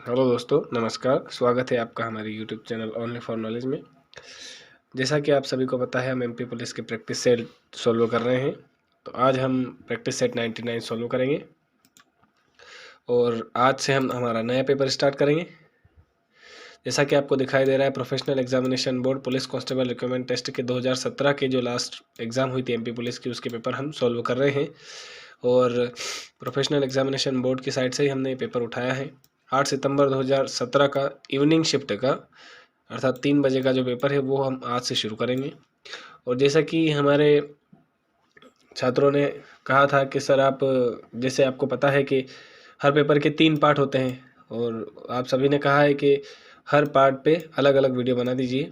Hello दोस्तों, नमस्कार। स्वागत है आपका हमारे YouTube channel only for knowledge में। जैसा कि आप सभी को पता है, हम एमपी पुलिस के प्रैक्टिस सेट सॉल्व कर रहे हैं। तो आज हम प्रैक्टिस सेट 99 सॉल्व करेंगे और आज से हम हमारा नया पेपर स्टार्ट करेंगे। जैसा कि आपको दिखाई दे रहा है, professional examination board police constable recruitment test के 2017 के जो लास्ट एग्ज़ाम हुई थी एमपी पुलिस की, उसके पेपर हम सॉल्व कर रहे हैं। और प्रोफेशनल एग्जामिनेशन बोर्ड की साइड से ही हमने ये पेपर उठाया है। 8 सितंबर 2017 का इवनिंग शिफ्ट का अर्थात 3 बजे का जो पेपर है वो हम आज से शुरू करेंगे। और जैसा कि हमारे छात्रों ने कहा था कि सर आप, जैसे आपको पता है कि हर पेपर के 3 पार्ट होते हैं और आप सभी ने कहा है कि हर पार्ट पे अलग अलग वीडियो बना दीजिए,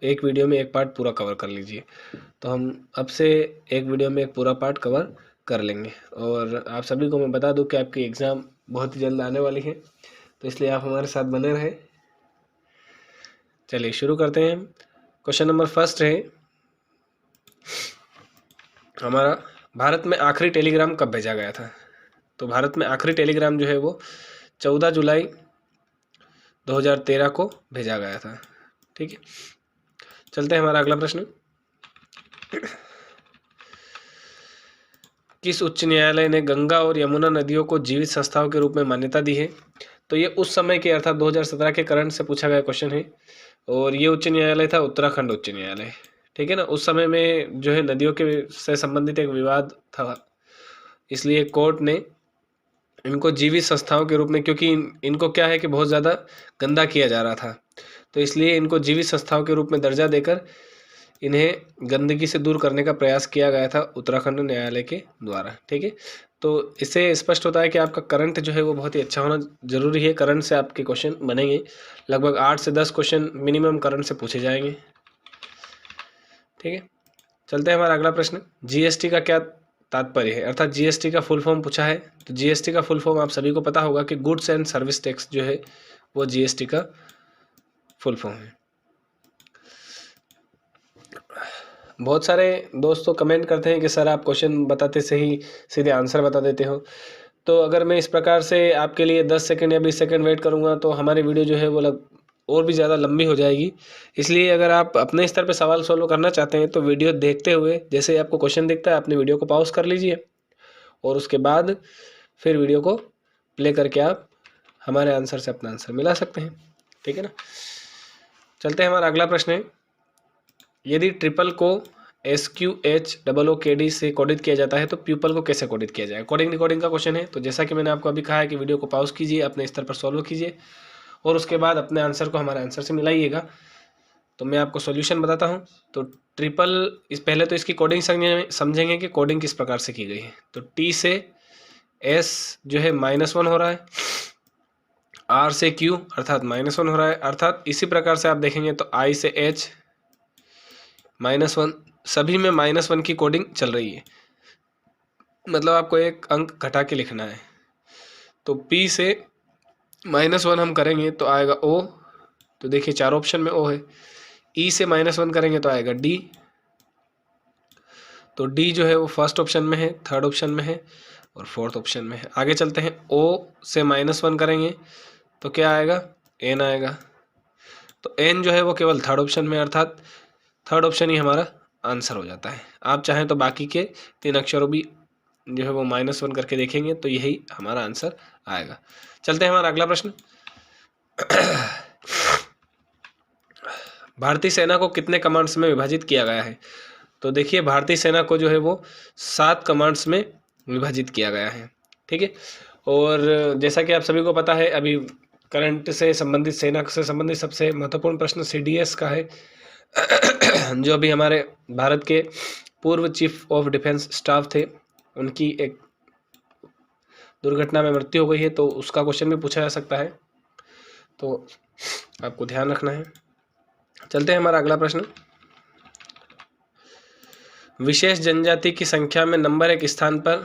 एक वीडियो में एक पार्ट पूरा कवर कर लीजिए। तो हम अब से एक वीडियो में एक पूरा पार्ट कवर कर लेंगे। और आप सभी को मैं बता दूं कि आपकी एग्ज़ाम बहुत ही जल्द आने वाली है, तो इसलिए आप हमारे साथ बने रहें। चलिए शुरू करते हैं। क्वेश्चन नंबर फर्स्ट है हमारा, भारत में आखिरी टेलीग्राम कब भेजा गया था? तो भारत में आखिरी टेलीग्राम जो है वो 14 जुलाई 2013 को भेजा गया था। ठीक है, चलते हैं हमारा अगला प्रश्न। किस उच्च न्यायालय ने गंगा और यमुना नदियों को जीवित संस्थाओं के रूप में मान्यता दी है? तो ये उस समय के अर्थात 2017 के करंट से पूछा गया क्वेश्चन है और ये उच्च न्यायालय था उत्तराखंड उच्च न्यायालय। ठीक है ना। उस समय में जो है नदियों के से संबंधित एक विवाद था, इसलिए कोर्ट ने इनको जीवित संस्थाओं के रूप में, क्योंकि इनको क्या है कि बहुत ज़्यादा गंदा किया जा रहा था, तो इसलिए इनको जीवित संस्थाओं के रूप में दर्जा देकर इन्हें गंदगी से दूर करने का प्रयास किया गया था उत्तराखंड न्यायालय के द्वारा। ठीक है, तो इससे स्पष्ट होता है कि आपका करंट जो है वो बहुत ही अच्छा होना जरूरी है। करंट से आपके क्वेश्चन बनेंगे, लगभग 8 से 10 क्वेश्चन मिनिमम करंट से पूछे जाएंगे। ठीक है, चलते हैं हमारा अगला प्रश्न। जीएसटी का क्या तात्पर्य है, अर्थात जीएसटी का फुल फॉर्म पूछा है। तो जीएसटी का फुल फॉर्म आप सभी को पता होगा कि गुड्स एंड सर्विस टैक्स जो है वो जीएसटी का फुल फॉर्म है। बहुत सारे दोस्तों कमेंट करते हैं कि सर आप क्वेश्चन बताते से ही सीधे आंसर बता देते हो। तो अगर मैं इस प्रकार से आपके लिए 10 सेकंड या 20 सेकंड वेट करूंगा तो हमारी वीडियो जो है वो और भी ज़्यादा लंबी हो जाएगी। इसलिए अगर आप अपने स्तर पर सवाल सॉल्व करना चाहते हैं तो वीडियो देखते हुए जैसे ही आपको क्वेश्चन दिखता है अपनी वीडियो को पॉज कर लीजिए और उसके बाद फिर वीडियो को प्ले करके आप हमारे आंसर से अपना आंसर मिला सकते हैं। ठीक है ना। चलते हैं, हमारा अगला प्रश्न है, यदि ट्रिपल को SQHOOKD से कोडित किया जाता है तो प्यूपल को कैसे कोडित किया जाए? कोडिंग रिकॉर्डिंग का क्वेश्चन है। तो जैसा कि मैंने आपको अभी कहा है कि वीडियो को पॉज कीजिए, अपने स्तर पर सॉल्व कीजिए और उसके बाद अपने आंसर को हमारे आंसर से मिलाइएगा। तो मैं आपको सॉल्यूशन बताता हूँ। तो ट्रिपल पहले तो इसकी कोडिंग समझेंगे कि कोडिंग किस प्रकार से की गई है। तो T से S जो है -1 हो रहा है, R से Q अर्थात -1 हो रहा है, अर्थात इसी प्रकार से आप देखेंगे तो I से H -1, सभी में -1 की कोडिंग चल रही है, मतलब आपको एक अंक घटा के लिखना है। तो P से -1 हम करेंगे तो आएगा O, तो देखिए 4 ऑप्शन में O है। E से -1 करेंगे तो आएगा D, तो D जो है वो फर्स्ट ऑप्शन में है, थर्ड ऑप्शन में है और फोर्थ ऑप्शन में है। आगे चलते हैं, O से -1 करेंगे तो क्या आएगा, N आएगा। तो N जो है वो केवल थर्ड ऑप्शन में, अर्थात थर्ड ऑप्शन ही हमारा आंसर हो जाता है। आप चाहें तो बाकी के 3 अक्षरों भी जो है वो -1 करके देखेंगे तो यही हमारा आंसर आएगा। चलते हैं हमारा अगला प्रश्न। भारतीय सेना को कितने कमांड्स में विभाजित किया गया है? तो देखिए भारतीय सेना को जो है वो 7 कमांड्स में विभाजित किया गया है। ठीक है, और जैसा कि आप सभी को पता है, अभी करंट से संबंधित, सेना से संबंधित सबसे महत्वपूर्ण प्रश्न CDS का है, जो अभी हमारे भारत के पूर्व चीफ ऑफ डिफेंस स्टाफ थे, उनकी एक दुर्घटना में मृत्यु हो गई है, तो उसका क्वेश्चन भी पूछा जा सकता है, तो आपको ध्यान रखना है। चलते हैं हमारा अगला प्रश्न। विशेष जनजाति की संख्या में नंबर 1 स्थान पर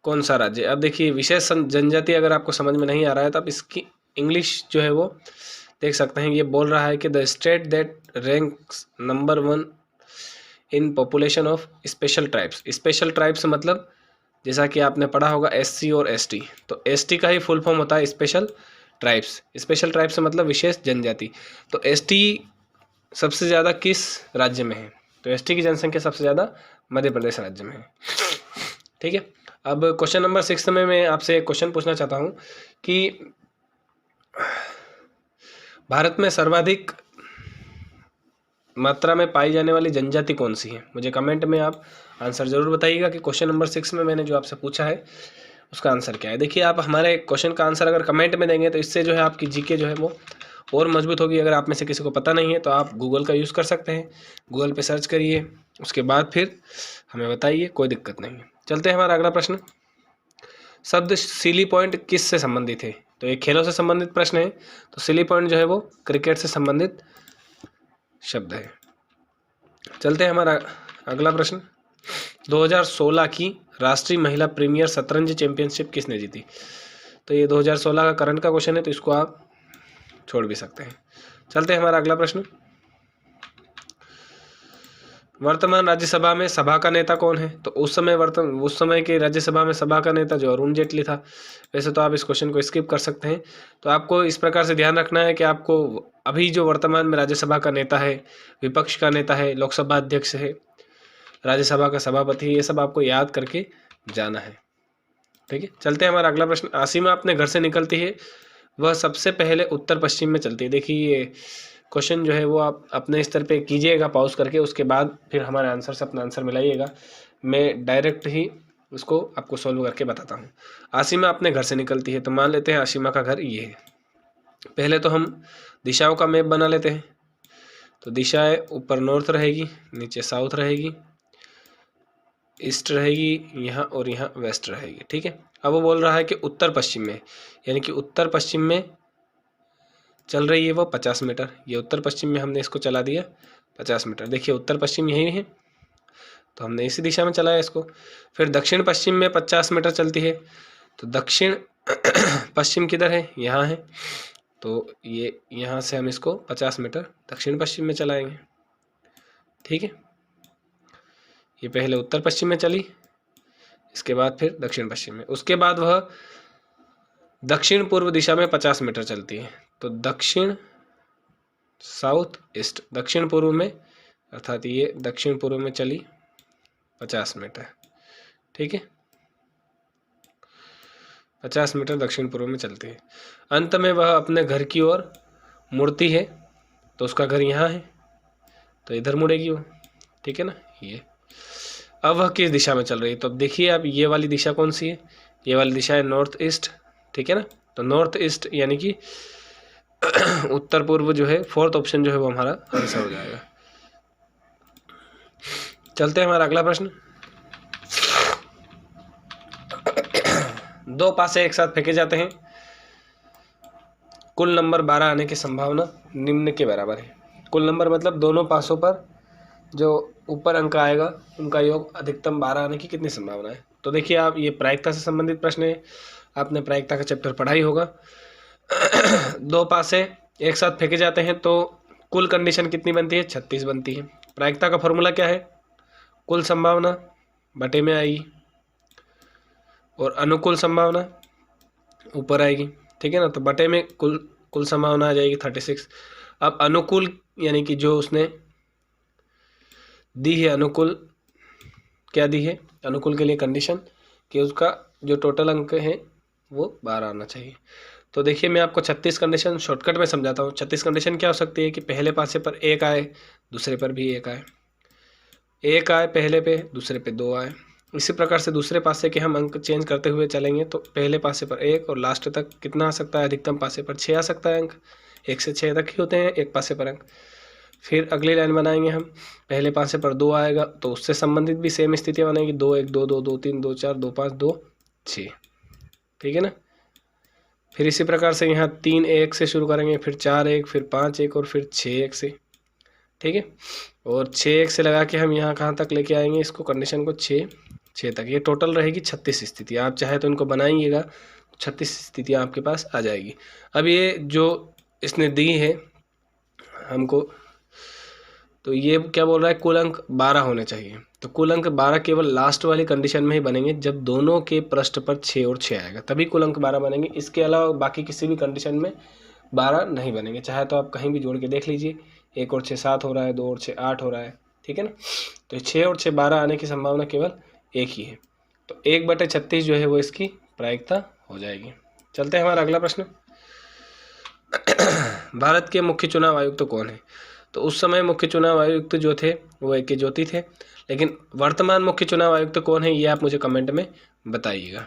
कौन सा राज्य? अब देखिए विशेष जनजाति अगर आपको समझ में नहीं आ रहा है तो आप इसकी इंग्लिश जो है वो देख सकते हैं। ये बोल रहा है कि the state that ranks number 1 in population of special tribes. Special tribes मतलब जैसा कि आपने पढ़ा होगा SC और ST, तो ST का ही फुल फॉर्म होता है स्पेशल ट्राइब्स। स्पेशल ट्राइब्स से मतलब विशेष जनजाति। तो ST सबसे ज़्यादा किस राज्य में है? तो ST की जनसंख्या सबसे ज़्यादा मध्य प्रदेश राज्य में है। ठीक है, अब क्वेश्चन नंबर 6 में मैं आपसे एक क्वेश्चन पूछना चाहता हूँ कि भारत में सर्वाधिक मात्रा में पाई जाने वाली जनजाति कौन सी है? मुझे कमेंट में आप आंसर जरूर बताइएगा कि क्वेश्चन नंबर 6 में मैंने जो आपसे पूछा है उसका आंसर क्या है। देखिए, आप हमारे क्वेश्चन का आंसर अगर कमेंट में देंगे तो इससे जो है आपकी जीके जो है वो और मजबूत होगी। अगर आप में से किसी को पता नहीं है तो आप गूगल का यूज़ कर सकते हैं, गूगल पे सर्च करिए, उसके बाद फिर हमें बताइए, कोई दिक्कत नहीं है। चलते हैं हमारा अगला प्रश्न। शब्द सिली पॉइंट किस से संबंधित है? तो ये खेलों से संबंधित प्रश्न है। तो सिली पॉइंट जो है वो क्रिकेट से संबंधित शब्द है। चलते हैं हमारा अगला प्रश्न। 2016 की राष्ट्रीय महिला प्रीमियर शतरंज चैंपियनशिप किसने जीती? तो ये 2016 का करंट का क्वेश्चन है, तो इसको आप छोड़ भी सकते हैं। चलते हैं हमारा अगला प्रश्न। वर्तमान राज्यसभा में सभा का नेता कौन है? तो उस समय के राज्यसभा में सभा का नेता जो अरुण जेटली था। वैसे तो आप इस क्वेश्चन को स्किप कर सकते हैं। तो आपको इस प्रकार से ध्यान रखना है कि आपको अभी जो वर्तमान में राज्यसभा का नेता है, विपक्ष का नेता है, लोकसभा अध्यक्ष है, राज्यसभा का सभापति है, ये सब आपको याद करके जाना है। ठीक है, चलते हैं हमारा अगला प्रश्न। आसिमा अपने घर से निकलती है, वह सबसे पहले उत्तर पश्चिम में चलती है। देखिए, ये क्वेश्चन जो है वो आप अपने स्तर पे कीजिएगा पॉज करके, उसके बाद फिर हमारे आंसर से अपना आंसर मिलाइएगा। मैं डायरेक्ट ही उसको आपको सॉल्व करके बताता हूँ। आसिमा अपने घर से निकलती है, तो मान लेते हैं आसिमा का घर ये है। पहले तो हम दिशाओं का मैप बना लेते हैं। तो दिशाएं ऊपर नॉर्थ रहेगी, नीचे साउथ रहेगी, ईस्ट रहेगी यहाँ, और यहाँ वेस्ट रहेगी। ठीक है, अब वो बोल रहा है कि उत्तर पश्चिम में, यानी कि उत्तर पश्चिम में चल रही है वो 50 मीटर। ये उत्तर पश्चिम में हमने इसको चला दिया 50 मीटर। देखिए, उत्तर पश्चिम यही है तो हमने इसी दिशा में चलाया इसको। फिर दक्षिण पश्चिम में 50 मीटर चलती है, तो दक्षिण पश्चिम किधर है? यहाँ है, तो ये यहाँ से हम इसको 50 मीटर दक्षिण पश्चिम में चलाएंगे। ठीक है, ये पहले उत्तर पश्चिम में चली, इसके बाद फिर दक्षिण पश्चिम में, उसके बाद वह दक्षिण पूर्व दिशा में 50 मीटर चलती है। तो दक्षिण साउथ ईस्ट, दक्षिण पूर्व में, अर्थात ये दक्षिण पूर्व में चली 50 मीटर। ठीक है, 50 मीटर दक्षिण पूर्व में चलती है। अंत में वह अपने घर की ओर मुड़ती है, तो उसका घर यहाँ है, तो इधर मुड़ेगी वो। ठीक है ना, ये। अब वह किस दिशा में चल रही है? तो अब देखिए, अब ये वाली दिशा कौन सी है? ये वाली दिशा है नॉर्थ ईस्ट। ठीक है ना, तो नॉर्थ ईस्ट यानी कि उत्तर पूर्व जो है, फोर्थ ऑप्शन जो है वो हमारा आंसर हो जाएगा। चलते हैं हमारा अगला प्रश्न। दो पासे एक साथ फेंके जाते हैं, कुल नंबर 12 आने की संभावना निम्न के बराबर है। कुल नंबर मतलब दोनों पासों पर जो ऊपर अंक आएगा उनका योग अधिकतम 12 आने की कितनी संभावना है? तो देखिए, आप ये प्रायिकता से संबंधित प्रश्न है, आपने प्रायिकता का चैप्टर पढ़ा ही होगा। दो पासे एक साथ फेंके जाते हैं तो कुल कंडीशन कितनी बनती है? 36 बनती है। प्रायिकता का फॉर्मूला क्या है? कुल संभावना बटे में आएगी और अनुकूल संभावना ऊपर आएगी। ठीक है ना, तो बटे में कुल संभावना आ जाएगी 36। अब अनुकूल यानी कि जो उसने दी है, अनुकूल क्या दी है? अनुकूल के लिए कंडीशन कि उसका जो टोटल अंक है वो 12 आना चाहिए। तो देखिए, मैं आपको 36 कंडीशन शॉर्टकट में समझाता हूँ। 36 कंडीशन क्या हो सकती है कि पहले पासे पर 1 आए, दूसरे पर भी 1 आए, 1 आए पहले पे, दूसरे पे 2 आए। इसी प्रकार से दूसरे पासे के हम अंक चेंज करते हुए चलेंगे, तो पहले पासे पर 1 और लास्ट तक कितना आ सकता है? अधिकतम पासे पर 6 आ सकता है अंक। 1 से 6 तक ही होते हैं एक पासे पर अंक। फिर अगली लाइन बनाएंगे हम, पहले पासे पर 2 आएगा तो उससे संबंधित भी सेम स्थितियाँ बनेगी। 2 1 2 2 2 3 2 4 2 5 2 6। ठीक है ना, फिर इसी प्रकार से यहाँ 3 1 से शुरू करेंगे, फिर 4 1, फिर 5 1 और फिर 6 1 से। ठीक है, और 6 1 से लगा के हम यहाँ कहाँ तक लेके आएंगे इसको, कंडीशन को 6 तक। ये टोटल रहेगी 36 स्थिति। आप चाहे तो इनको बनाइएगा, 36 स्थितियाँ आपके पास आ जाएगी। अब ये जो इसने दी है हमको तो ये क्या बोल रहा है, कुल अंक 12 होने चाहिए। तो कुल अंक 12 केवल लास्ट वाली कंडीशन में ही बनेंगे, जब दोनों के पृष्ठ पर 6 और 6 आएगा तभी कुल अंक 12 बनेंगे। इसके अलावा बाकी किसी भी कंडीशन में 12 नहीं बनेंगे। चाहे तो आप कहीं भी जोड़ के देख लीजिए, 1 और 6 7 हो रहा है, 2 और 6 8 हो रहा है, ठीक है ना। तो 6 और 6 12 आने की संभावना केवल एक ही है। तो 1/36 जो है वो इसकी प्रायिकता हो जाएगी। चलते हैं हमारा अगला प्रश्न। भारत के मुख्य चुनाव आयुक्त तो कौन है? तो उस समय मुख्य चुनाव आयुक्त जो थे वो ए के ज्योति थे, लेकिन वर्तमान मुख्य चुनाव आयुक्त कौन है ये आप मुझे कमेंट में बताइएगा,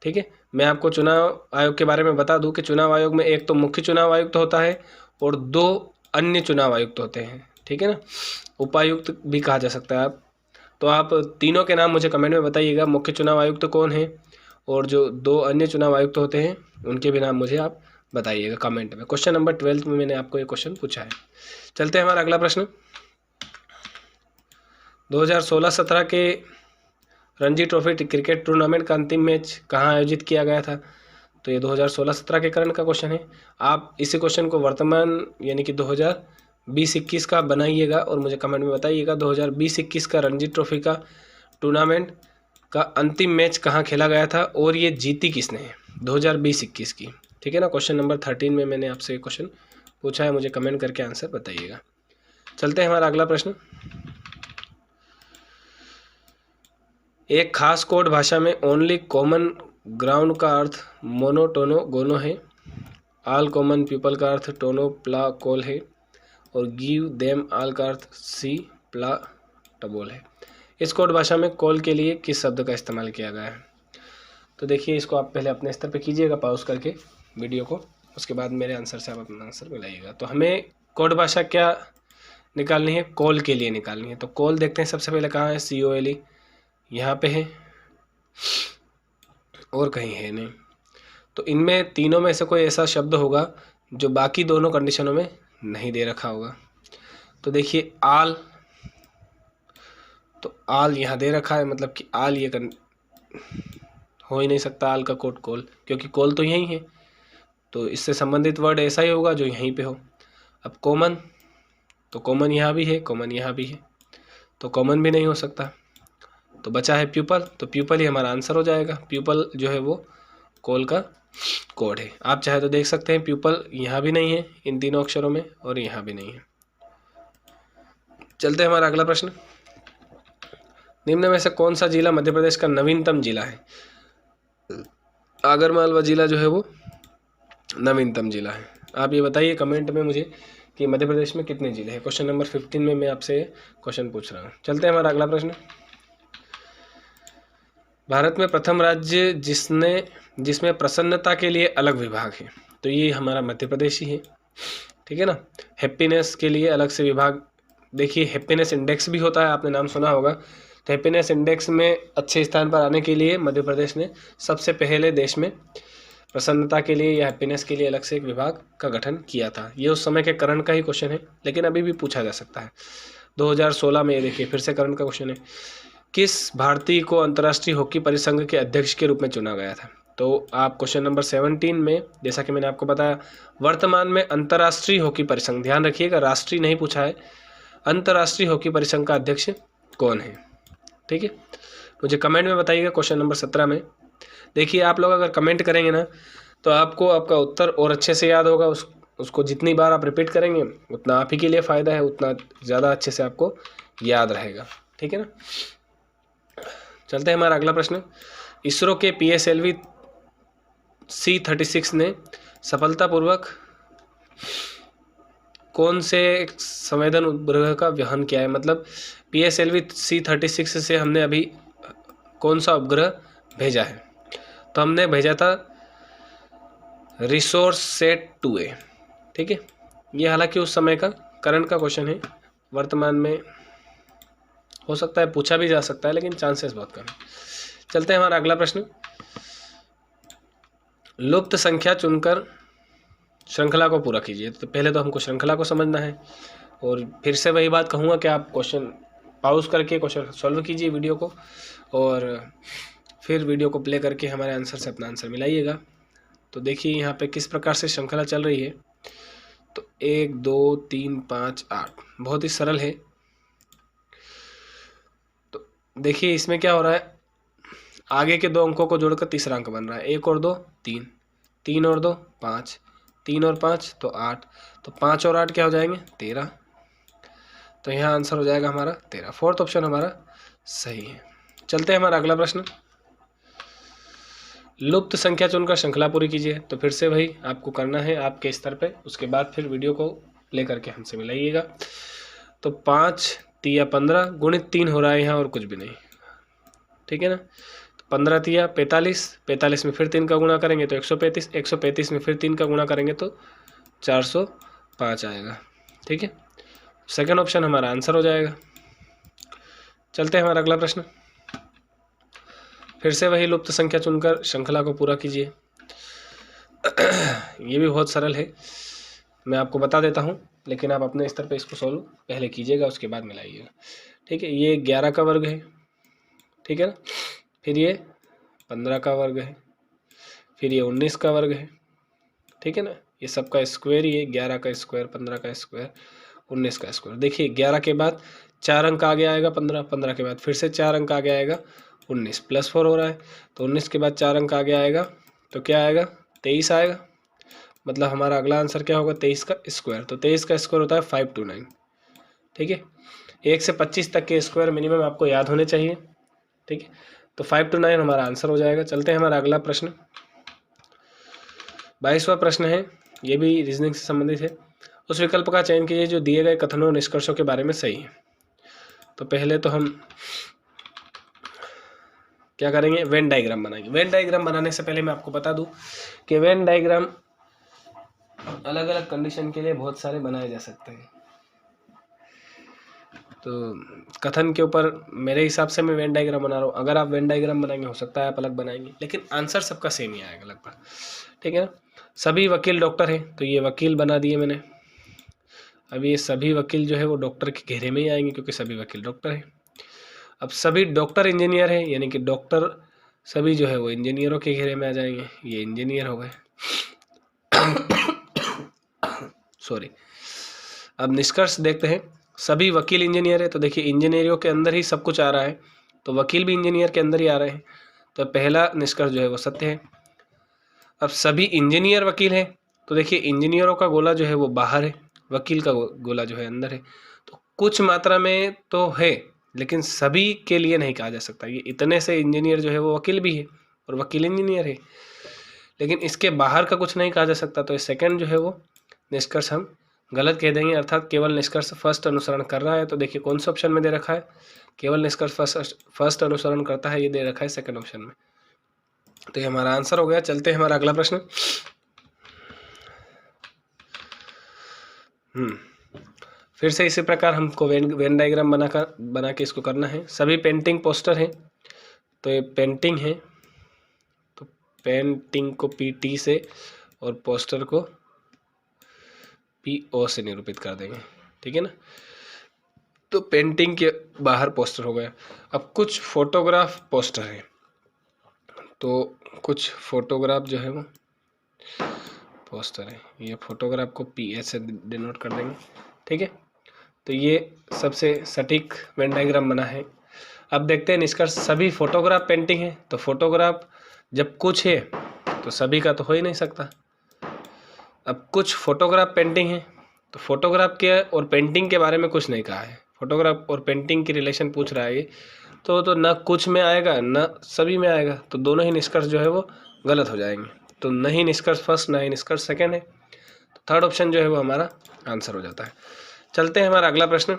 ठीक है। मैं आपको चुनाव आयोग के बारे में बता दूं कि चुनाव आयोग में एक तो मुख्य चुनाव आयुक्त होता है और 2 अन्य चुनाव आयुक्त होते हैं, ठीक है ना, उपायुक्त भी कहा जा सकता है। तो आप तीनों के नाम मुझे कमेंट में बताइएगा, मुख्य चुनाव आयुक्त कौन है और जो 2 अन्य चुनाव आयुक्त होते हैं उनके भी नाम मुझे आप बताइएगा कमेंट में। क्वेश्चन नंबर 12 में मैंने आपको ये क्वेश्चन पूछा है। चलते हैं हमारा अगला प्रश्न। 2016-17 के रणजी ट्रॉफी क्रिकेट टूर्नामेंट का अंतिम मैच कहाँ आयोजित किया गया था? तो ये 2016-17 के करंट का क्वेश्चन है। आप इसी क्वेश्चन को वर्तमान यानी कि 2020-21 का बनाइएगा और मुझे कमेंट में बताइएगा 2020-21 का रणजी ट्रॉफी का टूर्नामेंट का अंतिम मैच कहाँ खेला गया था और ये जीती किसने है 2020-21 की, ठीक है ना। क्वेश्चन नंबर 13 में मैंने आपसे क्वेश्चन पूछा है, मुझे कमेंट करके आंसर बताइएगा। चलते हैं हमारा अगला प्रश्न। एक खास कोड भाषा में ओनली कॉमन ग्राउंड का अर्थ मोनो टोनो गोनो है, ऑल कॉमन पीपल का अर्थ टोनो प्ला कोल है और गिव देम ऑल का अर्थ सी प्ला टबोल है। इस कोड भाषा में कॉल के लिए किस शब्द का इस्तेमाल किया गया है? तो देखिए इसको आप पहले अपने स्तर पे कीजिएगा पॉज करके वीडियो को, उसके बाद मेरे आंसर से आप अपना आंसर मिलाइएगा। तो हमें कोड भाषा क्या निकालनी है? कॉल के लिए निकालनी है। तो कॉल देखते हैं सबसे पहले कहाँ है, COLE यहाँ पे है और कहीं है नहीं। तो इनमें तीनों में से कोई ऐसा शब्द होगा जो बाकी दोनों कंडीशनों में नहीं दे रखा होगा। तो देखिए आल, तो आल यहाँ दे रखा है, मतलब कि आल ये हो ही नहीं सकता आल का कोड कॉल, क्योंकि कॉल तो यही है। तो इससे संबंधित वर्ड ऐसा ही होगा जो यहीं पे हो। अब कॉमन, तो कॉमन यहाँ भी है, कॉमन यहाँ भी है, तो कॉमन भी नहीं हो सकता। तो बचा है प्यूपल, तो प्यूपल ही हमारा आंसर हो जाएगा। प्यूपल जो है वो कॉल का कोड है। आप चाहे तो देख सकते हैं प्यूपल यहाँ भी नहीं है इन तीनों अक्षरों में और यहाँ भी नहीं है। चलते हैं हमारा अगला प्रश्न। निम्न में से कौन सा जिला मध्य प्रदेश का नवीनतम जिला है? आगरमालवा जिला जो है वो नवीनतम जिला है। आप ये बताइए कमेंट में मुझे कि मध्य प्रदेश में कितने जिले हैं। क्वेश्चन नंबर 15 में मैं आपसे क्वेश्चन पूछ रहा हूँ। चलते हैं हमारा अगला प्रश्न। भारत में प्रथम राज्य जिसमें प्रसन्नता के लिए अलग विभाग है, तो ये हमारा मध्य प्रदेश ही है, ठीक है ना। हैप्पीनेस के लिए अलग से विभाग, देखिए हैप्पीनेस इंडेक्स भी होता है, आपने नाम सुना होगा। तो हैप्पीनेस इंडेक्स में अच्छे स्थान पर आने के लिए मध्य प्रदेश ने सबसे पहले देश में प्रसन्नता के लिए या हैप्पीनेस के लिए अलग से एक विभाग का गठन किया था। ये उस समय के करंट का ही क्वेश्चन है, लेकिन अभी भी पूछा जा सकता है। 2016 में ये देखिए फिर से करंट का क्वेश्चन है। किस भारतीय को अंतर्राष्ट्रीय हॉकी परिसंघ के अध्यक्ष के रूप में चुना गया था? तो आप क्वेश्चन नंबर 17 में, जैसा कि मैंने आपको बताया, वर्तमान में अंतर्राष्ट्रीय हॉकी परिसंघ, ध्यान रखिएगा राष्ट्रीय नहीं पूछा है, अंतर्राष्ट्रीय हॉकी परिसंघ का अध्यक्ष कौन है, ठीक है। मुझे कमेंट में बताइएगा क्वेश्चन नंबर 17 में। देखिए आप लोग अगर कमेंट करेंगे ना तो आपको आपका उत्तर और अच्छे से याद होगा। उसको जितनी बार आप रिपीट करेंगे उतना आप ही के लिए फ़ायदा है, उतना ज़्यादा अच्छे से आपको याद रहेगा, ठीक है ना। चलते हैं हमारा अगला प्रश्न। इसरो के PSLV C-36 ने सफलतापूर्वक कौन से संवेदन उपग्रह का वहन किया है? मतलब PSLV C-36 से हमने अभी कौन सा उपग्रह भेजा है? तो हमने भेजा था रिसोर्सेट 2A, ठीक है। ये हालांकि उस समय का करंट का क्वेश्चन है, वर्तमान में हो सकता है पूछा भी जा सकता है, लेकिन चांसेस बहुत कम है। चलते हैं हमारा अगला प्रश्न। लुप्त संख्या चुनकर श्रृंखला को पूरा कीजिए। तो पहले तो हमको श्रृंखला को समझना है और फिर से वही बात कहूँगा कि आप क्वेश्चन पॉज करके क्वेश्चन सॉल्व कीजिए वीडियो को और फिर वीडियो को प्ले करके हमारे आंसर से अपना आंसर मिलाइएगा। तो देखिए यहाँ पे किस प्रकार से श्रृंखला चल रही है। तो 1 2 3 5 8, बहुत ही सरल है। तो देखिए इसमें क्या हो रहा है, आगे के 2 अंकों को जोड़कर तीसरा अंक बन रहा है। 1 और 2 3, 3 और 2 5, 3 और 5 तो 8, तो 5 और 8 क्या हो जाएंगे 13। तो यहाँ आंसर हो जाएगा हमारा 13। फोर्थ ऑप्शन हमारा सही है। चलते हैं हमारा अगला प्रश्न। लुप्त संख्या चुनकर श्रृंखला पूरी कीजिए। तो फिर से वही आपको करना है आपके स्तर पे, उसके बाद फिर वीडियो को लेकर के हमसे मिलाइएगा। तो 5 तिया 15 गुणित 3 हो रहा है यहाँ और कुछ भी नहीं, ठीक है ना। तो 15 तिया 45, 45 में फिर 3 का गुणा करेंगे तो 135, 135 में फिर 3 का गुणा करेंगे तो 405 आएगा, ठीक है। सेकंड ऑप्शन हमारा आंसर हो जाएगा। चलते हैं हमारा अगला प्रश्न। फिर से वही लुप्त संख्या चुनकर श्रृंखला को पूरा कीजिए। ये भी बहुत सरल है, मैं आपको बता देता हूँ, लेकिन आप अपने स्तर पे इसको सॉल्व पहले कीजिएगा, उसके बाद मिलाइएगा, ठीक है। ये 11 का वर्ग है, ठीक है ना। फिर ये 15 का वर्ग है, फिर ये 19 का वर्ग है, ठीक है ना। ये सबका स्क्वायर, ये 11 का स्क्वायर, 15 का स्क्वायर, 19 का स्क्वायर। देखिए 11 के बाद 4 अंक आगे आएगा 15, 15 के बाद फिर से 4 अंक आगे आएगा 19, +4 हो रहा है। तो 19 के बाद 4 अंक आगे आएगा तो क्या आएगा 23 आएगा। मतलब हमारा अगला आंसर क्या होगा 23 का स्क्वायर। तो 23 का स्क्वायर होता है 529, ठीक है। 1 से 25 तक के स्क्वायर मिनिमम आपको याद होने चाहिए, ठीक है। तो 529 हमारा आंसर हो जाएगा। चलते हैं हमारा अगला प्रश्न। 22वां प्रश्न है, ये भी रीजनिंग से संबंधित है। उस विकल्प का चयन कीजिए जो दिए गए कथनों और निष्कर्षों के बारे में सही है। तो पहले तो हम क्या करेंगे, वेन डायग्राम बनाएंगे। वेन डायग्राम बनाने से पहले मैं आपको बता दूं कि वेन डायग्राम अलग अलग कंडीशन के लिए बहुत सारे बनाए जा सकते हैं। तो कथन के ऊपर मेरे हिसाब से मैं वेन डायग्राम बना रहा हूँ। अगर आप वेन डायग्राम बनाएंगे, हो सकता है आप अलग बनाएंगे, लेकिन आंसर सबका सेम ही आएगा लगभग, ठीक है ना। सभी वकील डॉक्टर हैं, तो ये वकील बना दिए मैंने। अब ये सभी वकील जो है वो डॉक्टर के घेरे में ही आएंगे, क्योंकि सभी वकील डॉक्टर हैं। अब सभी डॉक्टर इंजीनियर हैं, यानी कि डॉक्टर सभी जो है वो इंजीनियरों के घेरे में आ जाएंगे, ये इंजीनियर हो गए। सॉरी। अब निष्कर्ष देखते हैं। सभी वकील इंजीनियर है, तो देखिए इंजीनियरों के अंदर ही सब कुछ आ रहा है, तो वकील भी इंजीनियर के अंदर ही आ रहे हैं। तो पहला निष्कर्ष जो है वो सत्य है। अब सभी इंजीनियर वकील हैं, तो देखिए इंजीनियरों का गोला जो है वो बाहर है, वकील का गोला जो है अंदर है। तो कुछ मात्रा में तो है, लेकिन सभी के लिए नहीं कहा जा सकता। ये इतने से इंजीनियर जो है वो वकील भी है और वकील इंजीनियर है, लेकिन इसके बाहर का कुछ नहीं कहा जा सकता। तो सेकंड जो है वो निष्कर्ष हम गलत कह देंगे, अर्थात केवल निष्कर्ष फर्स्ट अनुसरण कर रहा है। तो देखिए कौन से ऑप्शन में दे रखा है, केवल निष्कर्ष फर्स्ट अनुसरण करता है, ये दे रखा है सेकंड ऑप्शन में। तो ये हमारा आंसर हो गया। चलते हैं हमारा अगला प्रश्न। फिर से इसी प्रकार हमको वेन डायग्राम बना के इसको करना है। सभी पेंटिंग पोस्टर हैं, तो ये पेंटिंग है, तो पेंटिंग को PT से और पोस्टर को PO से निरूपित कर देंगे, ठीक है ना। तो पेंटिंग के बाहर पोस्टर हो गया। अब कुछ फोटोग्राफ पोस्टर है, तो कुछ फोटोग्राफ जो है वो पोस्टर है, ये फोटोग्राफ को PA से डिनोट कर देंगे, ठीक है। तो ये सबसे सटीक वेन डायग्राम बना है। अब देखते हैं निष्कर्ष। सभी फोटोग्राफ पेंटिंग है, तो फोटोग्राफ जब कुछ है तो सभी का तो हो ही नहीं सकता। अब कुछ फोटोग्राफ पेंटिंग है, तो फोटोग्राफ के और पेंटिंग के बारे में कुछ नहीं कहा है, फोटोग्राफ और पेंटिंग की रिलेशन पूछ रहा है ये, तो ना कुछ में आएगा ना सभी में आएगा, तो दोनों ही निष्कर्ष जो है वो गलत हो जाएंगे। तो नहीं निष्कर्ष फर्स्ट, ना ही निष्कर्ष सेकेंड है, तो थर्ड ऑप्शन जो है वो हमारा आंसर हो जाता है। चलते हैं हमारा अगला प्रश्न।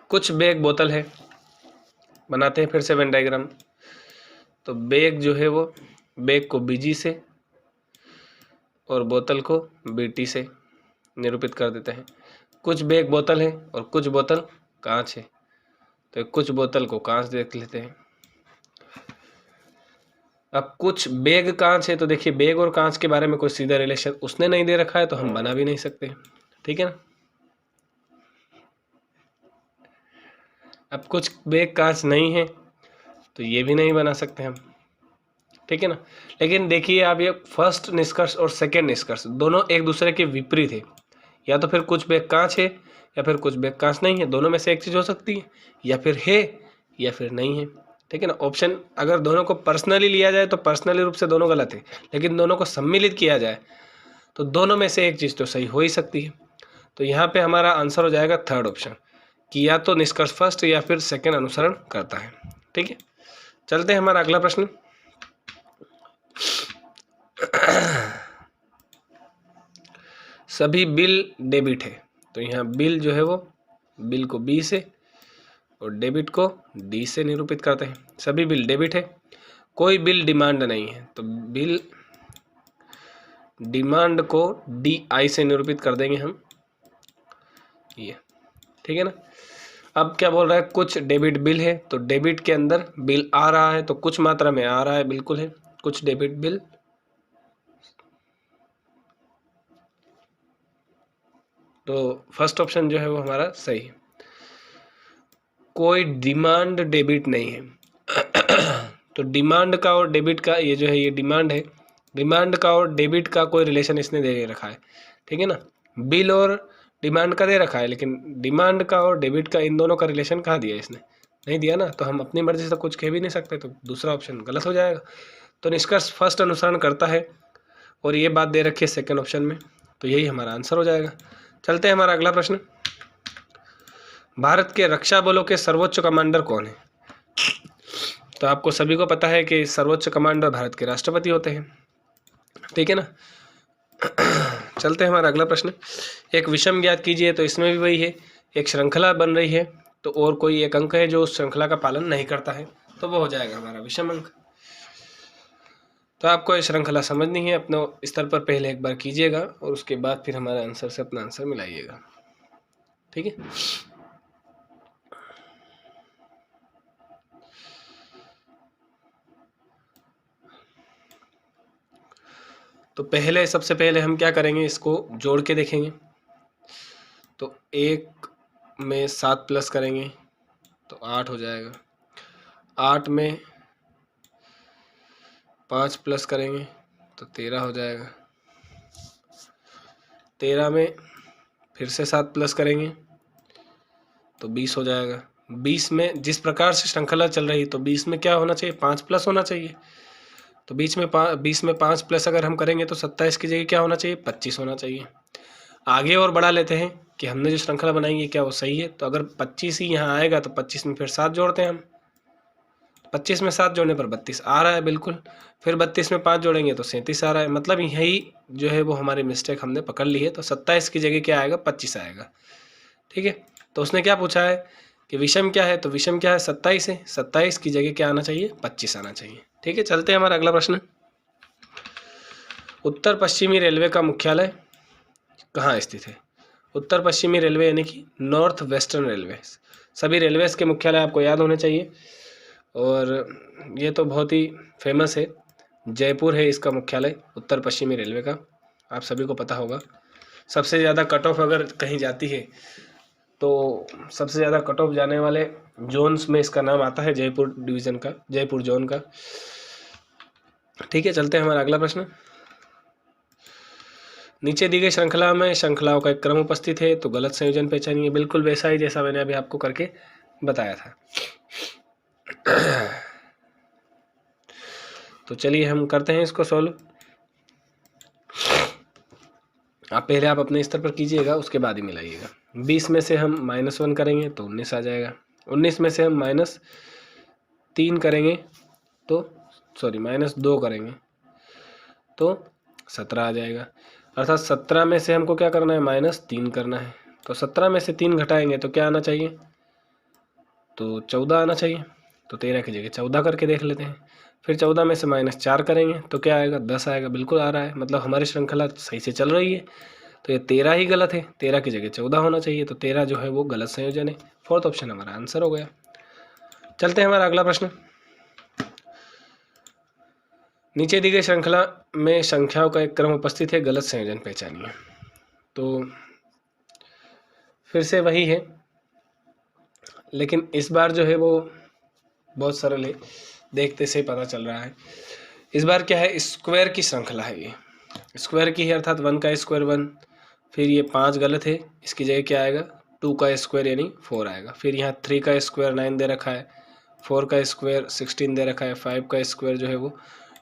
कुछ बैग बोतल है, बनाते हैं फिर से वेन डायग्राम। तो बैग जो है वो, बैग को BG से और बोतल को BT से निरूपित कर देते हैं। कुछ बैग बोतल है और कुछ बोतल कांच है, तो कुछ बोतल को कांच देख लेते हैं। अब कुछ बैग कांच है, तो देखिए बैग और कांच के बारे में कोई सीधा रिलेशन उसने नहीं दे रखा है, तो हम बना भी नहीं सकते, ठीक है ना। अब कुछ बैग कांच नहीं है, तो ये भी नहीं बना सकते हम, ठीक है ना। लेकिन देखिए आप, ये फर्स्ट निष्कर्ष और सेकेंड निष्कर्ष दोनों एक दूसरे के विपरीत है। या तो फिर कुछ बैग कांच है या फिर कुछ बैग कांच नहीं है, दोनों में से एक चीज़ हो सकती है, या फिर है या फिर नहीं है, ठीक है ना। ऑप्शन अगर दोनों को पर्सनली लिया जाए तो पर्सनली रूप से दोनों गलत है, लेकिन दोनों को सम्मिलित किया जाए तो दोनों में से एक चीज़ तो सही हो ही सकती है। तो यहाँ पे हमारा आंसर हो जाएगा थर्ड ऑप्शन, कि या तो निष्कर्ष फर्स्ट या फिर सेकेंड अनुसरण करता है, ठीक है। चलते हैं हमारा अगला प्रश्न। सभी बिल डेबिट है, तो यहाँ बिल जो है वो बिल को बी से और डेबिट को डी से निरूपित करते हैं। सभी बिल डेबिट है, कोई बिल डिमांड नहीं है, तो बिल डिमांड को डी आई से निरूपित कर देंगे हम, ये ठीक है ना। अब क्या बोल रहा है, कुछ डेबिट बिल है, तो डेबिट के अंदर बिल आ रहा है, तो कुछ मात्रा में आ रहा है, बिल्कुल है, कुछ डेबिट बिल। तो फर्स्ट ऑप्शन जो है वो हमारा सही है। कोई डिमांड डेबिट नहीं है। तो डिमांड का और डेबिट का, ये जो है ये डिमांड है, डिमांड का और डेबिट का कोई रिलेशन इसने दे रखा है, ठीक है ना। बिल और डिमांड का दे रखा है, लेकिन डिमांड का और डेबिट का इन दोनों का रिलेशन कहाँ दिया इसने, नहीं दिया ना। तो हम अपनी मर्जी से कुछ कह भी नहीं सकते, तो दूसरा ऑप्शन गलत हो जाएगा। तो निष्कर्ष फर्स्ट अनुसरण करता है, और ये बात दे रखी है सेकेंड ऑप्शन में, तो यही हमारा आंसर हो जाएगा। चलते हैं हमारा अगला प्रश्न। भारत के रक्षा बलों के सर्वोच्च कमांडर कौन है। तो आपको सभी को पता है कि सर्वोच्च कमांडर भारत के राष्ट्रपति होते हैं, ठीक है ना। चलते हैं हमारा अगला प्रश्न। एक विषम ज्ञात कीजिए, तो इसमें भी वही है, एक श्रृंखला बन रही है, तो और कोई एक अंक है जो उस श्रृंखला का पालन नहीं करता है, तो वो हो जाएगा हमारा विषम अंक। तो आपको ये श्रृंखला समझनी है, अपने स्तर पर पहले एक बार कीजिएगा और उसके बाद फिर हमारे आंसर से अपना आंसर मिलाइएगा, ठीक है। तो पहले सबसे पहले हम क्या करेंगे, इसको जोड़ के देखेंगे। तो 1 में 7 प्लस करेंगे तो 8 हो जाएगा, 8 में 5 प्लस करेंगे तो 13 हो जाएगा, 13 में फिर से 7 प्लस करेंगे तो 20 हो जाएगा। 20 में जिस प्रकार से श्रृंखला चल रही, तो 20 में क्या होना चाहिए, 5 प्लस होना चाहिए। तो 20 में 5 प्लस अगर हम करेंगे तो 27 की जगह क्या होना चाहिए, 25 होना चाहिए। आगे और बढ़ा लेते हैं कि हमने जो श्रृंखला बनाई है क्या वो सही है। तो अगर 25 ही यहाँ आएगा तो 25 में फिर 7 जोड़ते हैं हम, 25 में 7 जोड़ने पर 32 आ रहा है बिल्कुल। फिर 32 में 5 जोड़ेंगे तो 37 आ रहा है, मतलब यही जो है वो हमारी मिस्टेक हमने पकड़ ली है। तो 27 की जगह क्या आएगा, 25 आएगा, ठीक है। तो उसने क्या पूछा है कि विषम क्या है, तो विषम क्या है, 27 है, 27 की जगह क्या आना चाहिए, 25 आना चाहिए, ठीक है। चलते हैं हमारा अगला प्रश्न। उत्तर पश्चिमी रेलवे का मुख्यालय कहाँ स्थित है। उत्तर पश्चिमी रेलवे यानी कि नॉर्थ वेस्टर्न रेलवे, सभी रेलवेज के मुख्यालय आपको याद होने चाहिए, और ये तो बहुत ही फेमस है, जयपुर है इसका मुख्यालय उत्तर पश्चिमी रेलवे का, आप सभी को पता होगा। सबसे ज़्यादा कट ऑफ अगर कहीं जाती है तो सबसे ज़्यादा कट ऑफ जाने वाले जोन्स में इसका नाम आता है, जयपुर डिवीज़न का, जयपुर जोन का, ठीक है। चलते हैं हमारा अगला प्रश्न। नीचे दी गई श्रृंखला में श्रृंखलाओं का एक क्रम उपस्थित है, तो गलत संयोजन पहचानिए। बिल्कुल वैसा ही जैसा मैंने अभी आपको करके बताया था। तो चलिए हम करते हैं इसको सॉल्व। आप पहले आप अपने स्तर पर कीजिएगा, उसके बाद ही मिलाइएगा। 20 में से हम -1 करेंगे तो 19 आ जाएगा, 19 में से हम -3 करेंगे तो -2 करेंगे तो 17 आ जाएगा। अर्थात 17 में से हमको क्या करना है, -3 करना है। तो 17 में से 3 घटाएंगे तो क्या आना चाहिए, तो 14 आना चाहिए। तो 13 की जगह 14 करके देख लेते हैं। फिर 14 में से -4 करेंगे तो क्या आएगा, 10 आएगा, बिल्कुल आ रहा है, मतलब हमारी श्रृंखला सही से चल रही है। तो ये 13 ही गलत है, 13 की जगह 14 होना चाहिए, तो 13 जो है वो गलत संयोजन है। फोर्थ ऑप्शन हमारा आंसर हो गया। चलते हैं हमारा अगला प्रश्न। नीचे दी गई श्रृंखला में संख्याओं का एक क्रम उपस्थित है, गलत संयोजन पहचानिए। तो फिर से वही है, लेकिन इस बार जो है वो बहुत सरल है, देखते से पता चल रहा है। इस बार क्या है, स्क्वायर की श्रृंखला है, ये स्क्वायर की है, अर्थात 1 का स्क्वायर 1, फिर ये 5 गलत है, इसकी जगह क्या आएगा 2 का स्क्वायर यानी 4 आएगा। फिर यहाँ 3 का स्क्वायर 9 दे रखा है, 4 का स्क्वायर 16 दे रखा है, 5 का स्क्वायर जो है वो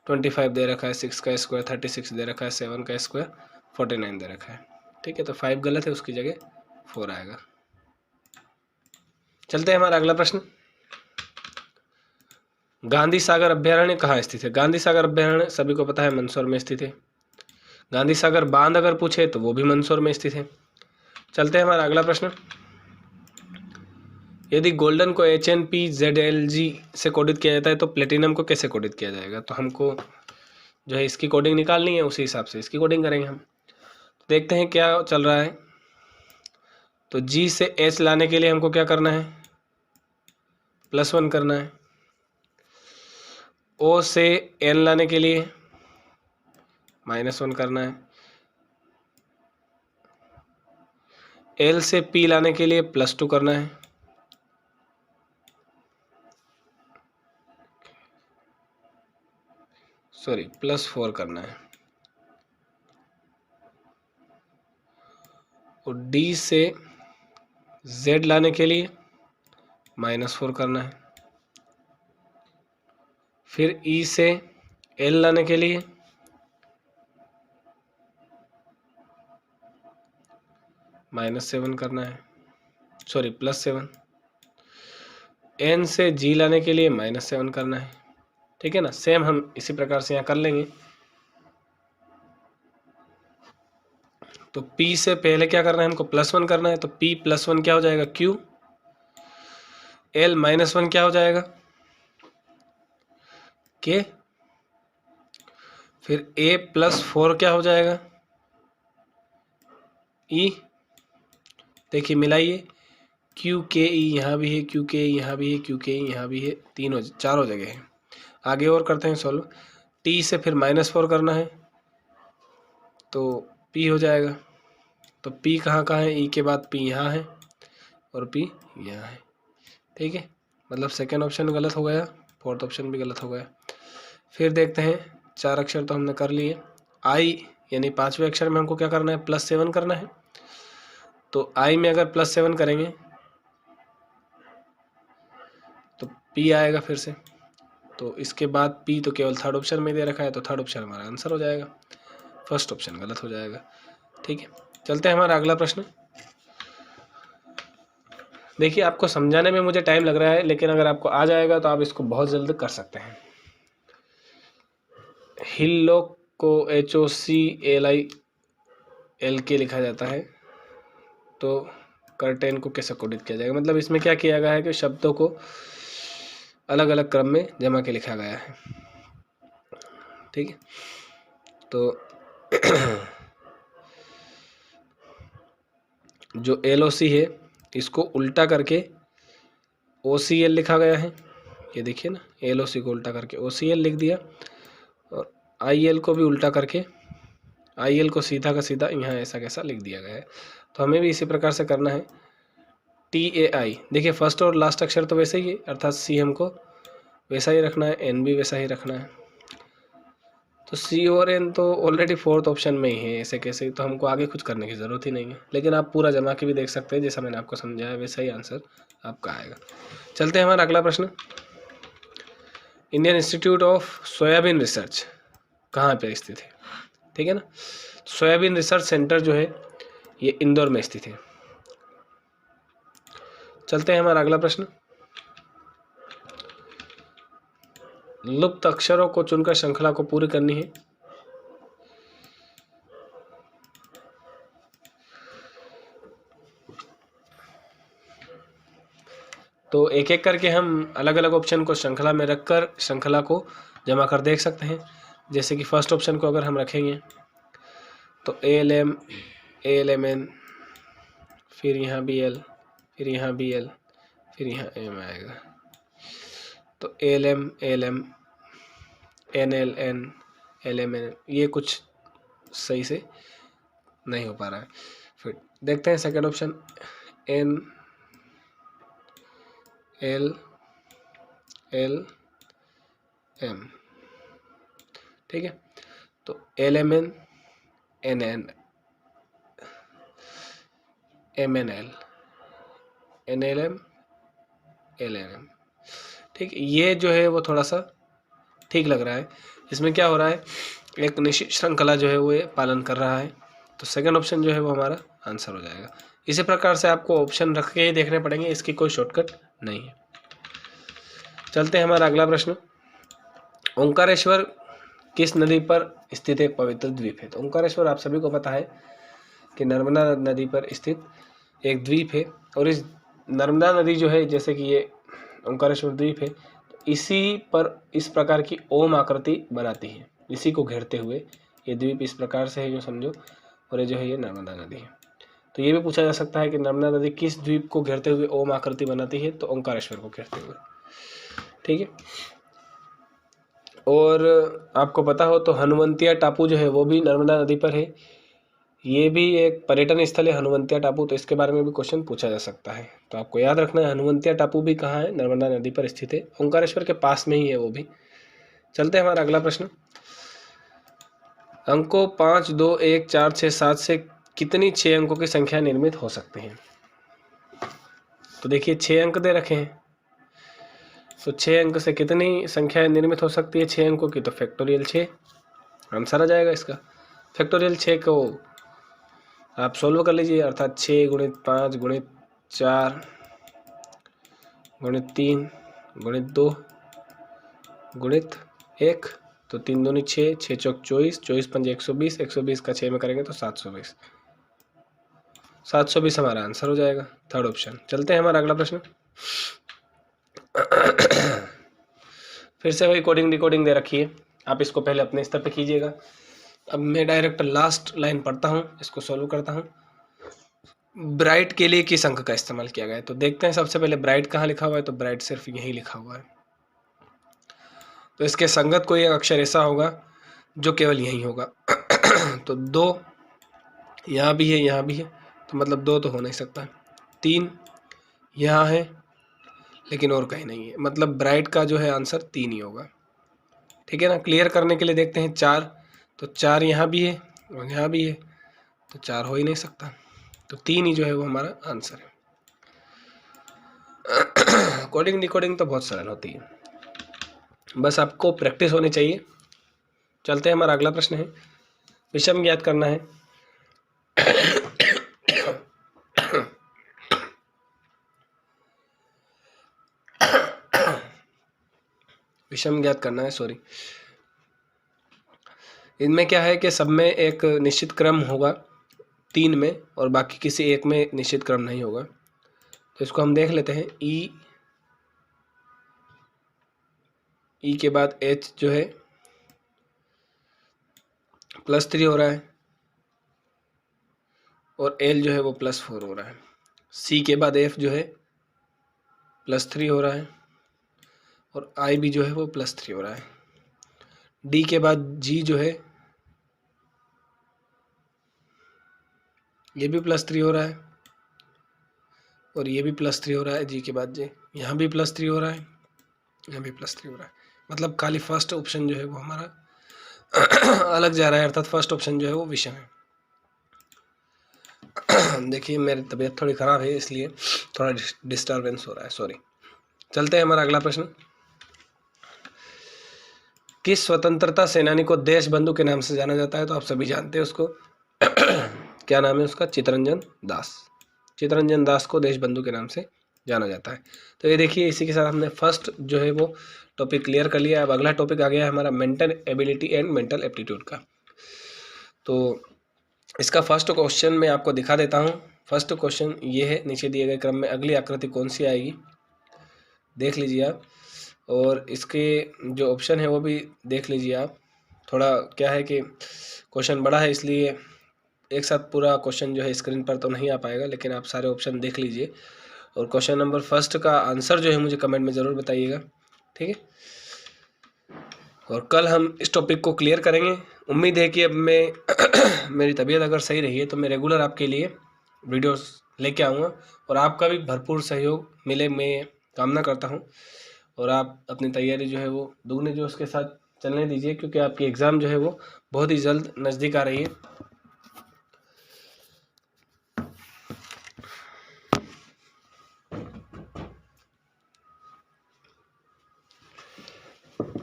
25 दे रखा है, 6 का स्क्वायर 36 दे रखा है, 7 का स्क्वायर 49 दे रखा है। ठीक है, तो 5 गलत है, उसकी जगह 4 आएगा। चलते हैं हमारा अगला प्रश्न। गांधी सागर अभ्यारण्य कहाँ स्थित है? गांधी सागर अभ्यारण्य सभी को पता है मंदसौर में स्थित है। गांधी सागर बांध अगर पूछे तो वो भी मंदसौर में स्थित है। चलते हैं हमारा अगला प्रश्न। यदि गोल्डन को HNPZLG से कोडित किया जाता है तो प्लेटिनम को कैसे कोडित किया जाएगा? तो हमको जो है इसकी कोडिंग निकालनी है, उसी हिसाब से इसकी कोडिंग करेंगे हम। देखते हैं क्या चल रहा है। तो G से H लाने के लिए हमको क्या करना है, +1 करना है। O से N लाने के लिए -1 करना है। L से P लाने के लिए +2 करना है। सॉरी +4 करना है। और D से Z लाने के लिए -4 करना है। फिर E से L लाने के लिए -7 करना है, सॉरी +7। N से G लाने के लिए -7 करना है। ठीक है ना, सेम हम इसी प्रकार से यहाँ कर लेंगे। तो P से पहले क्या करना है, हमको +1 करना है, तो P +1 क्या हो जाएगा Q, L -1 क्या हो जाएगा K, फिर A +4 क्या हो जाएगा E। देखिए मिलाइए, QKE यहाँ भी है, QKE यहाँ भी है, QKE यहाँ भी है, चारों जगह है। आगे और करते हैं सॉल्व। T से फिर -4 करना है तो P हो जाएगा। तो P कहाँ है, E के बाद P यहाँ है और P यहाँ है। ठीक है, मतलब सेकेंड ऑप्शन गलत हो गया, फोर्थ ऑप्शन भी गलत हो गया। फिर देखते हैं, 4 अक्षर तो हमने कर लिए। I यानी 5वें अक्षर में हमको क्या करना है, +7 करना है। तो I में अगर +7 करेंगे तो P आएगा फिर से। तो इसके बाद P तो केवल थर्ड ऑप्शन में दे रखा है, तो थर्ड ऑप्शन हमारा आंसर हो जाएगा, फर्स्ट ऑप्शन गलत हो जाएगा। ठीक है, चलते हैं हमारा अगला प्रश्न। देखिए आपको समझाने में मुझे टाइम लग रहा है, लेकिन अगर आपको आ जाएगा तो आप इसको बहुत जल्द कर सकते हैं। हिल लॉक को HOCLILK लिखा जाता है, तो कर्टेन को कैसे कोडित किया जाएगा? मतलब इसमें क्या किया गया है कि शब्दों को अलग अलग क्रम में जमा के लिखा गया है। ठीक है, तो जो LOC है इसको उल्टा करके OCL लिखा गया है। ये देखिए ना, LOC को उल्टा करके OCL लिख दिया, और IL को भी उल्टा करके IL को सीधा का सीधा यहाँ ऐसा कैसा लिख दिया गया है। तो हमें भी इसी प्रकार से करना है। TAI, देखिए फर्स्ट और लास्ट अक्षर तो वैसे ही है, अर्थात C हमको वैसा ही रखना है, N भी वैसा ही रखना है। तो C और N तो ऑलरेडी फोर्थ ऑप्शन में ही है, ऐसे कैसे, तो हमको आगे कुछ करने की ज़रूरत ही नहीं है। लेकिन आप पूरा जमा के भी देख सकते हैं, जैसा मैंने आपको समझाया वैसा ही आंसर आपका आएगा। चलते हैं हमारा अगला प्रश्न। Indian institute of soybean research कहाँ पे स्थित है? ठीक है ना, सोयाबीन रिसर्च सेंटर जो है ये इंदौर में स्थित है। चलते हैं हमारा अगला प्रश्न। लुप्त अक्षरों को चुनकर श्रृंखला को पूरी करनी है। तो एक एक करके हम अलग अलग ऑप्शन को श्रृंखला में रखकर श्रृंखला को जमा कर देख सकते हैं। जैसे कि फर्स्ट ऑप्शन को अगर हम रखेंगे तो ALM ALMN, फिर यहाँ BL, फिर यहाँ BL, फिर यहाँ M आएगा। तो ALM ALM NLN LMN, ये कुछ सही से नहीं हो पा रहा है। फिर देखते हैं सेकंड ऑप्शन, NLLM। ठीक है। तो LMN NN MNL NLM LNM, ठीक। ये जो है वो थोड़ा सा ठीक लग रहा है। इसमें क्या हो रहा है, एक निश्चित श्रृंखला जो है वो ये पालन कर रहा है। तो सेकंड ऑप्शन जो है वो हमारा आंसर हो जाएगा। इसी प्रकार से आपको ऑप्शन रख के ही देखने पड़ेंगे, इसकी कोई शॉर्टकट नहीं है। चलते हैं हमारा अगला प्रश्न। ओंकारेश्वर किस नदी पर स्थित एक पवित्र द्वीप है? तो ओंकारेश्वर आप सभी को पता है कि नर्मदा नदी पर स्थित एक द्वीप है। और इस नर्मदा नदी जो है, जैसे कि ये ओंकारेश्वर द्वीप है, तो इसी पर इस प्रकार की ओम आकृति बनाती है। इसी को घेरते हुए ये द्वीप इस प्रकार से है जो समझो, और ये जो है ये नर्मदा नदी है। तो ये भी पूछा जा सकता है कि नर्मदा नदी किस द्वीप को घेरते हुए ओम आकृति बनाती है? तो ओंकारेश्वर को घेरते हुए, ठीक है। और आपको पता हो तो हनुवंतिया टापू जो है वो भी नर्मदा नदी पर है। ये भी एक पर्यटन स्थल है हनुवंतिया टापू, तो इसके बारे में भी क्वेश्चन पूछा जा सकता है। तो आपको याद रखना है हनुवंतिया टापू भी कहाँ है, नर्मदा नदी पर स्थित है, ओंकारेश्वर के पास में ही है वो भी। चलते हैं हमारा अगला प्रश्न। अंकों 5, 2, 1, 4, 6, 7 से कितनी 6 अंकों की संख्या निर्मित हो सकती है? तो देखिए 6 अंक दे रखे हैं, तो 6 अंक से कितनी संख्याएं निर्मित हो सकती है 6 अंकों की? तो फैक्टोरियल 6 आंसर आ जाएगा इसका। फैक्टोरियल 6 को आप सोल्व कर लीजिए, अर्थात 6 गुणित 5 गुणित 4 गुणित 3 गुणित 2 गुणित 1, तो 3 दूनी 6, 6 चौक 24, 24 पंजे 120, 120 का 6 में करेंगे तो 720, 720 हमारा आंसर हो जाएगा, थर्ड ऑप्शन। चलते हैं हमारा अगला प्रश्न। फिर से वही कोडिंग डिकोडिंग दे रखी है, आप इसको पहले अपने स्तर पे कीजिएगा। अब मैं डायरेक्ट लास्ट लाइन पढ़ता हूँ, इसको सॉल्व करता हूँ। ब्राइट के लिए किस अंक का इस्तेमाल किया गया है? तो देखते हैं सबसे पहले ब्राइट कहाँ लिखा हुआ है। तो ब्राइट सिर्फ यही लिखा हुआ है, तो इसके संगत कोई एक अक्षर ऐसा होगा जो केवल यही होगा। तो 2 यहाँ भी है, यहाँ भी है, तो मतलब 2 तो हो नहीं सकता। 3 यहाँ है लेकिन और कहीं नहीं है, मतलब ब्राइट का जो है आंसर 3 ही होगा, ठीक है ना। क्लियर करने के लिए देखते हैं 4, तो 4 यहाँ भी है और यहाँ भी है, तो 4 हो ही नहीं सकता, तो 3 ही जो है वो हमारा आंसर है। कोडिंग डिकोडिंग तो बहुत सरल होती है, बस आपको प्रैक्टिस होनी चाहिए। चलते हैं हमारा अगला प्रश्न है। विषम ज्ञात करना है। विषम ज्ञात करना है, सॉरी। इनमें क्या है कि सब में एक निश्चित क्रम होगा 3 में, और बाकी किसी एक में निश्चित क्रम नहीं होगा। तो इसको हम देख लेते हैं। ई के बाद H जो है +3 हो रहा है, और L जो है वो +4 हो रहा है। C के बाद F जो है +3 हो रहा है, और I भी जो है वो +3 हो रहा है। D के बाद G जो है ये भी +3 हो रहा है, और ये भी +3 हो रहा है। G के बाद J, यहाँ भी +3 हो रहा है, यहाँ भी +3 हो रहा है। मतलब खाली फर्स्ट ऑप्शन जो है वो हमारा अलग जा रहा है, अर्थात फर्स्ट ऑप्शन जो है वो विषम है। देखिए मेरी तबीयत थोड़ी ख़राब है, इसलिए थोड़ा डिस्टर्बेंस हो रहा है, सॉरी। चलते हैं हमारा अगला प्रश्न। किस स्वतंत्रता सेनानी को देश बंधु के नाम से जाना जाता है? तो आप सभी जानते हैं उसको। क्या नाम है उसका? चित्तरंजन दास। चित्तरंजन दास को देश बंधु के नाम से जाना जाता है। तो ये देखिए, इसी के साथ हमने फर्स्ट जो है वो टॉपिक क्लियर कर लिया। अब अगला टॉपिक आ गया है हमारा mental ability and mental aptitude का। तो इसका फर्स्ट क्वेश्चन मैं आपको दिखा देता हूँ। फर्स्ट क्वेश्चन ये है, नीचे दिए गए क्रम में अगली आकृति कौन सी आएगी, देख लीजिए आप। और इसके जो ऑप्शन है वो भी देख लीजिए आप। थोड़ा क्या है कि क्वेश्चन बड़ा है, इसलिए एक साथ पूरा क्वेश्चन जो है स्क्रीन पर तो नहीं आ पाएगा, लेकिन आप सारे ऑप्शन देख लीजिए। और क्वेश्चन नंबर फर्स्ट का आंसर जो है मुझे कमेंट में ज़रूर बताइएगा, ठीक है। और कल हम इस टॉपिक को क्लियर करेंगे। उम्मीद है कि अब मैं मेरी तबीयत अगर सही रही है तो मैं रेगुलर आपके लिए वीडियोस लेके आऊँगा, और आपका भी भरपूर सहयोग मिले मैं कामना करता हूँ। और आप अपनी तैयारी जो है वो दुगने जोश के साथ चलने दीजिए, क्योंकि आपकी एग्ज़ाम जो है वो बहुत ही जल्द नज़दीक आ रही है।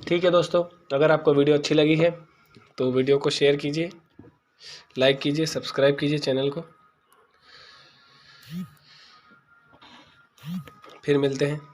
ठीक है दोस्तों, अगर आपको वीडियो अच्छी लगी है तो वीडियो को शेयर कीजिए, लाइक कीजिए, सब्सक्राइब कीजिए चैनल को। फिर मिलते हैं।